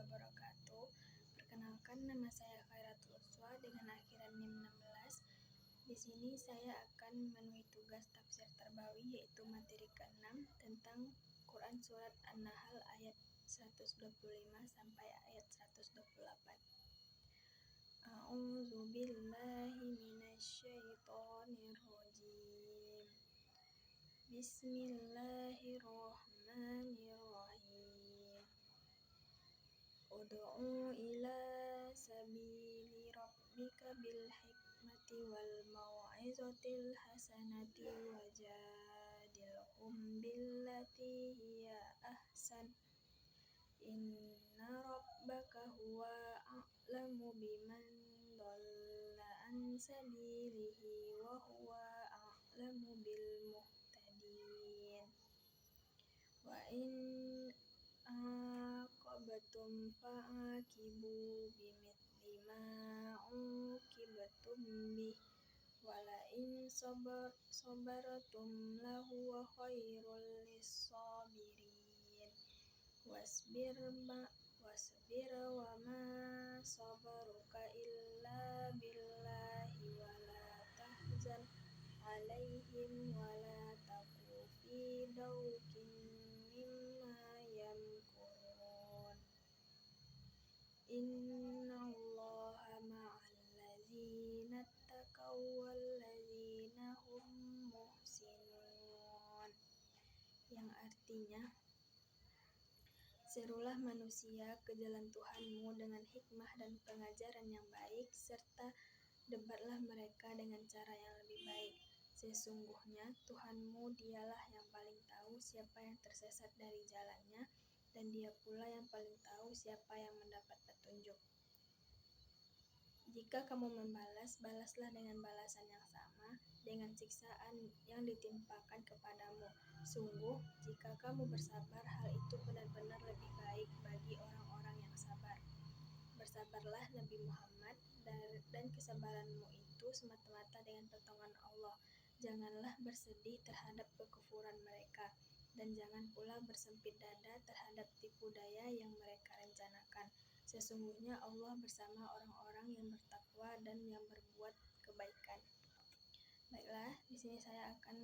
wabarakatuh. Perkenalkan, nama saya Khairatul Uswa dengan akhiran NIM 16. Di sini saya akan memenuhi tugas tafsir Tarbawi, yaitu materi ke-6 tentang Quran Surat An-Nahl ayat 125 sampai ayat 128. A'udzu billahi minasyaitonir rajim. Bismillahirrahmanirrahim. Ud'u ila sabili rabbika bil hikmati wal mau'izatil hasanati wajadilhum billati hiya ahsan. Inna rabbaka huwa a'lamu biman dhalla an sabilihi wa huwa a'lamu bil muhtadin. Wa in aqabtum fa'aqibu bimithli ma uqibtum bih wa la in sabartum lahuwa khairul lis-sabirin. Wasbir wa ma sabaruka illa billahi wa la tahzan alaihim wa la taku fi dawkin mimma yamkurun. Innallaha ma'al ladzina taqaw wal ladzina hum muhsinun. Yang artinya, serulah manusia ke jalan Tuhanmu dengan hikmah dan pengajaran yang baik, serta debatlah mereka dengan cara yang lebih baik. Sesungguhnya Tuhanmu dialah yang paling tahu siapa yang tersesat dari jalannya, dan Dia pula yang paling tahu siapa yang mendapat petunjuk. Jika kamu membalas, balaslah dengan balasan yang sama, dengan siksaan yang ditimpakan kepadamu. Sungguh, jika kamu bersabar, hal itu benar-benar lebih baik bagi orang-orang yang sabar. Bersabarlah Nabi Muhammad, dan kesabaranmu itu semata-mata dengan pertolongan Allah. Janganlah bersedih terhadap kekufuran mereka, dan jangan pula bersempit dada terhadap tipu daya yang mereka rencanakan. Sesungguhnya Allah bersama orang-orang yang bertakwa dan yang berbuat kebaikan. Baiklah, di sini saya akan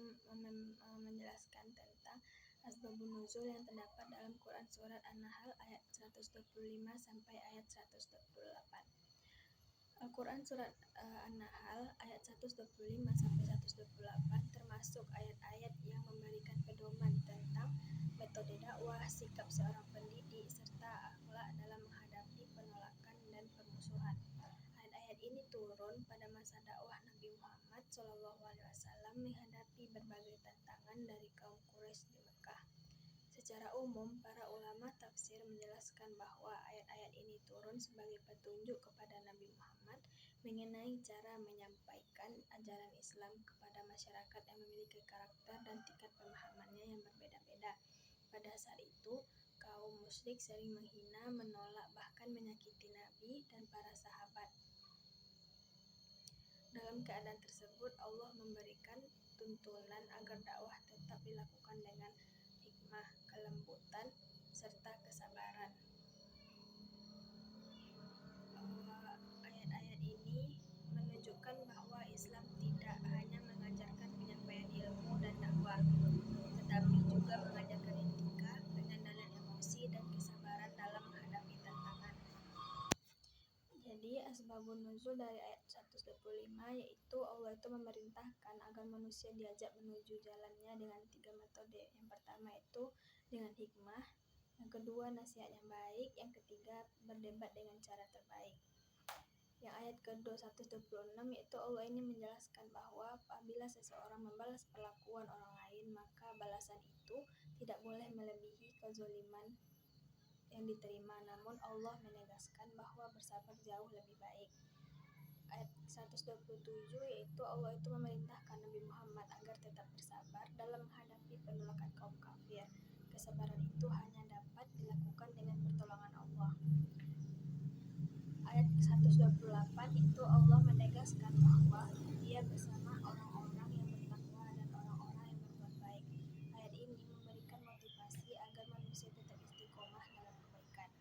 menjelaskan tentang asbabun nuzul yang terdapat dalam Quran Surat An-Nahl ayat 125 sampai ayat 128. Al-Quran Surat An-Nahl ayat 125 sampai 128 termasuk ayat-ayat yang memberikan pedoman tentang metode dakwah, sikap seorang pendidik, serta akhlak dalam menghadapi penolakan dan permusuhan. Ayat-ayat ini turun pada masa dakwah Nabi Muhammad SAW menghadapi berbagai tantangan dari kaum Quraisy di Mekah. Secara umum, para ulama tafsir menjelaskan bahwa ayat-ayat ini turun sebagai petunjuk kepada Nabi Muhammad mengenai cara menyampaikan ajaran Islam kepada masyarakat yang memiliki karakter dan tingkat pemahamannya yang berbeda-beda. Pada saat itu, kaum musyrik sering menghina, menolak, bahkan menyakiti Nabi dan para sahabat. Dalam keadaan tersebut, Allah memberikan tuntunan agar dakwah tetap dilakukan dengan hikmah, kelembutan, serta kesabaran. Ayat-ayat ini menunjukkan bahwa Islam tidak hanya mengajarkan penyampaian ilmu dan dakwah, tetapi juga mengajarkan etika, pengendalian emosi, dan kesabaran dalam menghadapi tantangan. Jadi, asbabun nuzul dari ayat 125 yaitu Allah itu memerintahkan agar manusia diajak menuju jalannya dengan 3 metode. Yang pertama itu dengan hikmah, yang kedua nasihat yang baik, yang ketiga berdebat dengan cara terbaik. Yang ayat ke-126 yaitu Allah ini menjelaskan bahwa apabila seseorang membalas perlakuan orang lain, maka balasan itu tidak boleh melebihi kezaliman yang diterima, namun Allah menegaskan bahwa bersabar jauh lebih baik. Ayat 127 yaitu Allah itu memerintahkan Nabi Muhammad agar tetap bersabar dalam menghadapi penolakan kaum kafir. Kesabaran itu hanya dapat dilakukan dengan pertolongan Allah. Ayat 128 itu Allah menegaskan bahwa Dia bersama orang-orang yang bertakwa dan orang-orang yang berbuat baik. Ayat ini memberikan motivasi agar manusia tetap istiqomah dalam kebaikan.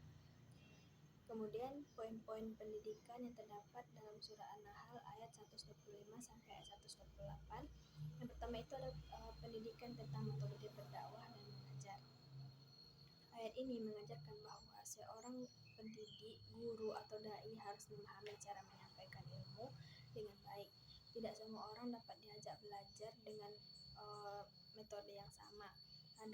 Kemudian poin-poin pendidikan yang terdapat dalam surah An-Nahl ayat 125 sampai ayat 128. Yang pertama itu ada pendidikan tentang metode berdakwah dan mengajar. Ayat ini mengajarkan bahwa seorang pendidik, guru atau dai harus memahami cara menyampaikan ilmu dengan baik. Tidak semua orang dapat diajak belajar dengan metode yang sama. Ada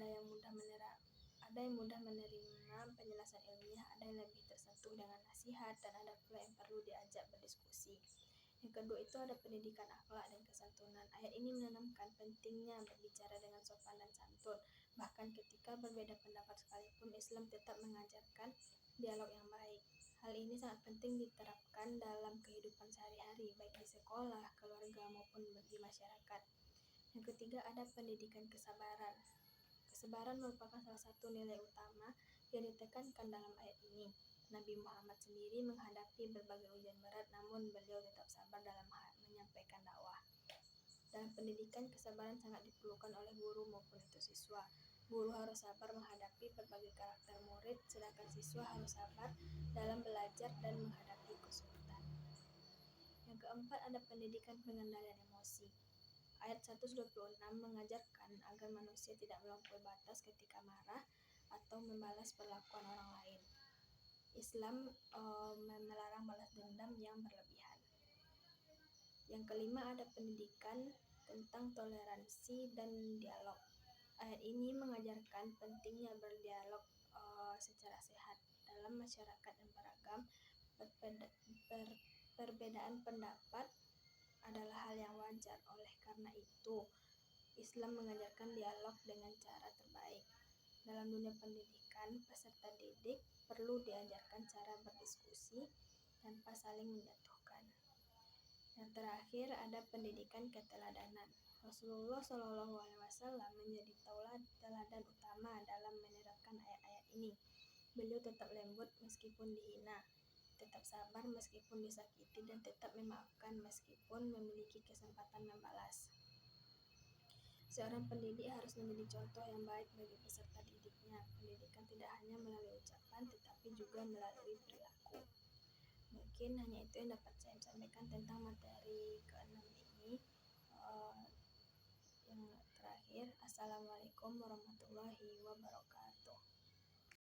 yang mudah menerima penjelasan ilmiah, ada yang lebih tersentuh dengan nasihat, dan ada pula yang perlu diajak berdiskusi. Yang kedua itu ada pendidikan akhlak dan kesantunan. Ayat ini menanamkan pentingnya berbicara dengan sopan dan santun. Bahkan ketika berbeda pendapat sekalipun, Islam tetap mengajarkan dialog yang baik. Hal ini sangat penting diterapkan dalam kehidupan sehari-hari, baik di sekolah, keluarga, maupun di masyarakat. Yang ketiga ada pendidikan kesabaran. Kesabaran merupakan salah satu nilai utama yang ditekankan dalam ayat ini. Nabi Muhammad sendiri menghadapi berbagai ujian berat, namun beliau tetap sabar dalam menyampaikan dakwah. Dalam pendidikan, kesabaran sangat diperlukan oleh guru maupun itu siswa. Guru harus sabar menghadapi berbagai karakter murid, sedangkan siswa harus sabar dalam belajar dan menghadapi kesulitan. Yang keempat ada pendidikan pengendalian emosi. Ayat 126 mengajarkan agar manusia tidak melampaui batas ketika marah atau membalas perlakuan orang lain. Islam melarang balas dendam yang berlebihan. Yang kelima ada pendidikan tentang toleransi dan dialog. Ayat ini mengajarkan pentingnya berdialog secara sehat dalam masyarakat yang beragam. Perbedaan pendapat adalah hal yang wajar. Oleh karena itu, Islam mengajarkan dialog dengan cara terbaik. Dalam dunia pendidikan, peserta didik perlu diajarkan cara berdiskusi tanpa saling menjatuhkan. Yang terakhir ada pendidikan keteladanan. Rasulullah SAW menjadi teladan utama dalam menerapkan ayat-ayat ini. Beliau tetap lembut meskipun dihina, tetap sabar meskipun disakiti, dan tetap memaafkan meskipun memiliki kesempatan membalas. Seorang pendidik harus menjadi contoh yang baik bagi peserta didiknya. Pendidikan tidak hanya melalui ucapan, tetapi juga melalui perilaku. Mungkin hanya itu yang dapat saya sampaikan tentang materi ke-6 ini. Yang terakhir, Assalamualaikum warahmatullahi wabarakatuh.